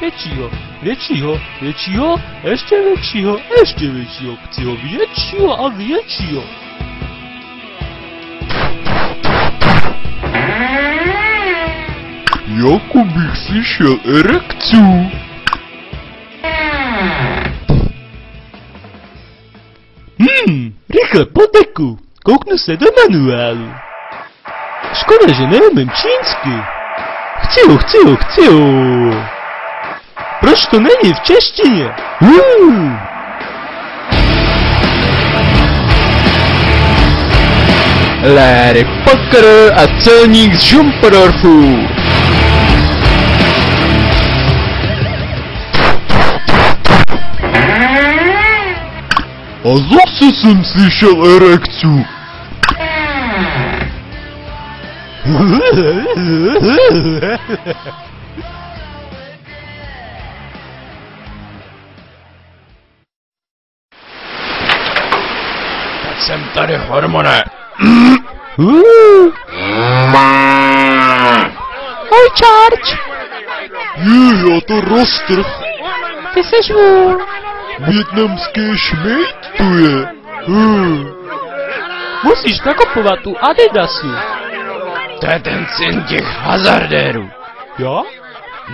Většího, většího, většího, ještě většího, ještě většího, chci ho většího a většího. Jako bych slyšel erekci. Rychle po deku, kouknu se do manuálu. Škoda, že neumím čínsky. Chci ho. Proč to není v češtině? Larry Potter a celník z Jumperdorfu. A zase jsem slyšel erekci. Jsem tady, hormone. Ahoj, Charge. Já to roztrh. Ty seš vůl. Vietnamský šmejt tu je. Musíš nakupovat tu Adidasu. To je ten syn těch hazardérů. Jo?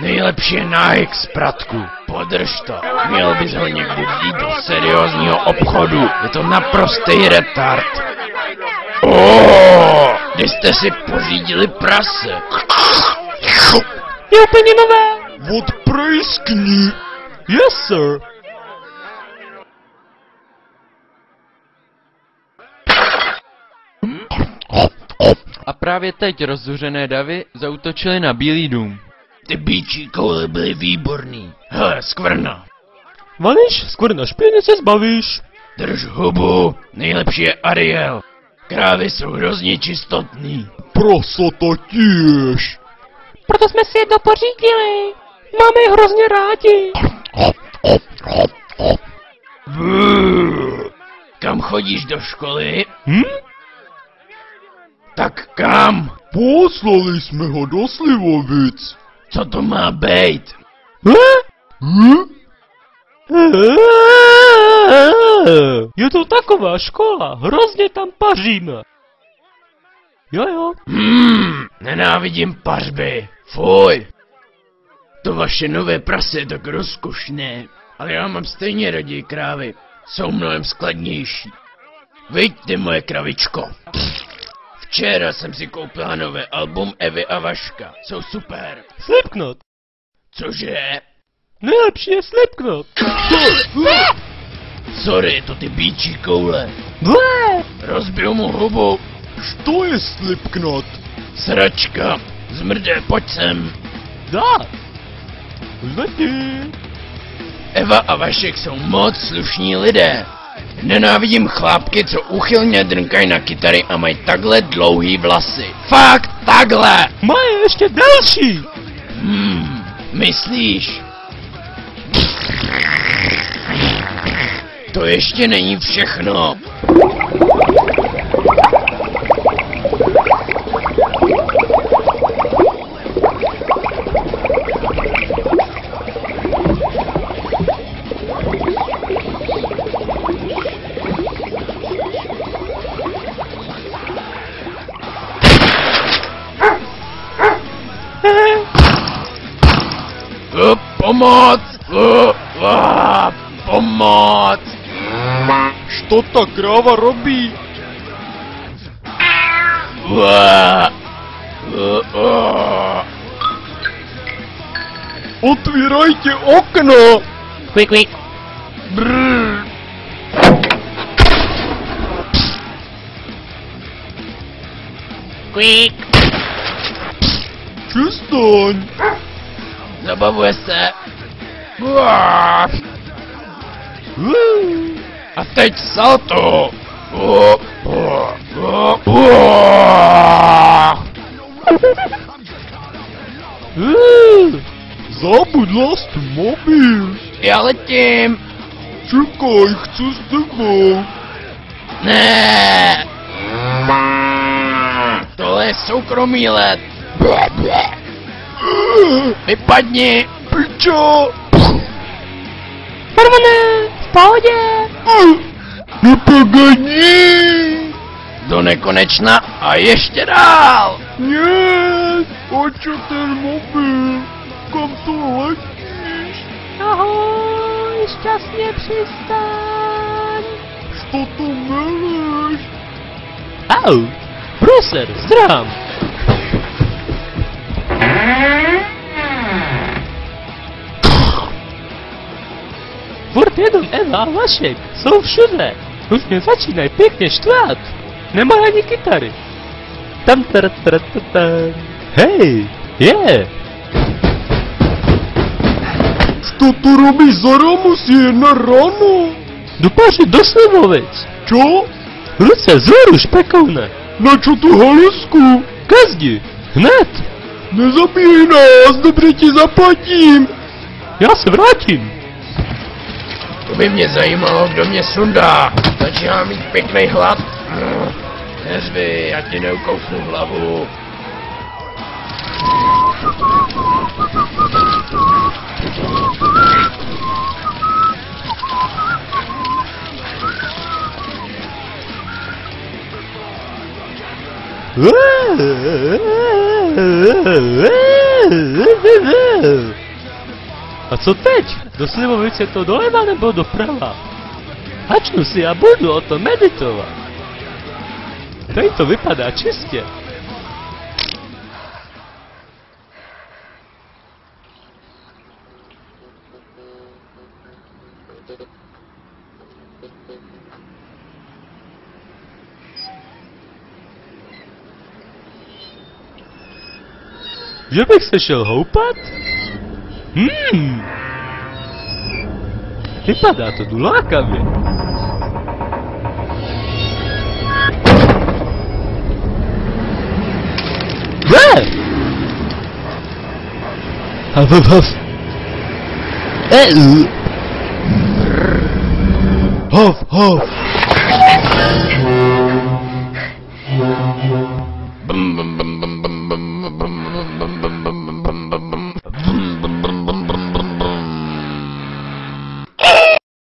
Nejlepší je Nike z pratku. Podrž to. Měl bys ho někdy vzít do seriózního obchodu. Je to naprostý retard. Kdy jste si pořídili prase? Je úplně nové. Odprejskni. Yes, sir. A právě teď rozzuřené davy zaútočily na Bílý dům. Ty bíčí koule byly výborný. Hele, skvrna. Vaniš, skoro na špíny se zbavíš. Drž hubu. Nejlepší je Ariel. Krávy jsou hrozně čistotný. Prasata těž. Proto jsme si jedno pořídili. Máme je hrozně rádi. Kam chodíš do školy? Tak kam? Poslali jsme ho do Slivovic. Co to má být? Je to taková škola, hrozně tam paříme. Jo. Nenávidím pařby. Fuj. To vaše nové prase je tak rozkošné. Ale já mám stejně raději krávy. Jsou mnohem skladnější. Vyjď ty, moje kravičko. Včera jsem si koupila nové album Evy a Vaška. Jsou super. Slipknot. Cože? Nejlepší je Slipknot. Sorry, to ty bíčí koule. Blé. Rozbiju mu hubu. Što je Slipknot? Sračka. Zmrde, pojď sem. Dá. Už letí. Eva a Vašek jsou moc slušní lidé. Nenávidím chlápky, co úchylně drnkají na kytary a mají takhle dlouhý vlasy. Fakt takhle! Mají ještě delší. Myslíš? To ještě není všechno. Pomoc! Pomoc! Što ta kráva robí? Otvírajte okno! Quick. Brr. Quick. Přestaň. Zabavuje se. Uá. A teď salto. Zabuď lastu mobil. Já letím. Čekaj, chci s tebou. Ne. Tohle je soukromý let. Vypadni. Pičo. Hermane, v pohodě. Nepogadni. Do nekonečna a ještě dál. Nie, oče ten mobil. Kam to letíš? Ahoj, šťastně přistaň. Co to meleš? Au! Bruser, zdrám! Furt jenom Eva a Vašek jsou všude. Už mě začínají pěkně štvát. Nemá ani kytary. Tam tam. Hej, je. Co tu robíš za ramus jedna ráno? Jdu pařit do Slivovic. Čo? Ruce zhoru špekovne. Na čo tu halusku? Ke zdi, hned. Nezabíjej nás, dobře ti zaplatím. Já se vrátím. To by mě zajímalo, kdo mě sundá. Začínám mít pěkný hlad. Neřvi, já ti neukousnu hlavu. A co teď? Do Slivovic je to doleva nebo doprava? Hačnu si a budu o tom meditovat. Tady to vypadá čistě. Že bych se šel houpat? Vypadá to lákavě. Hav, hav, hav. Hav, hav. Bum bum bum.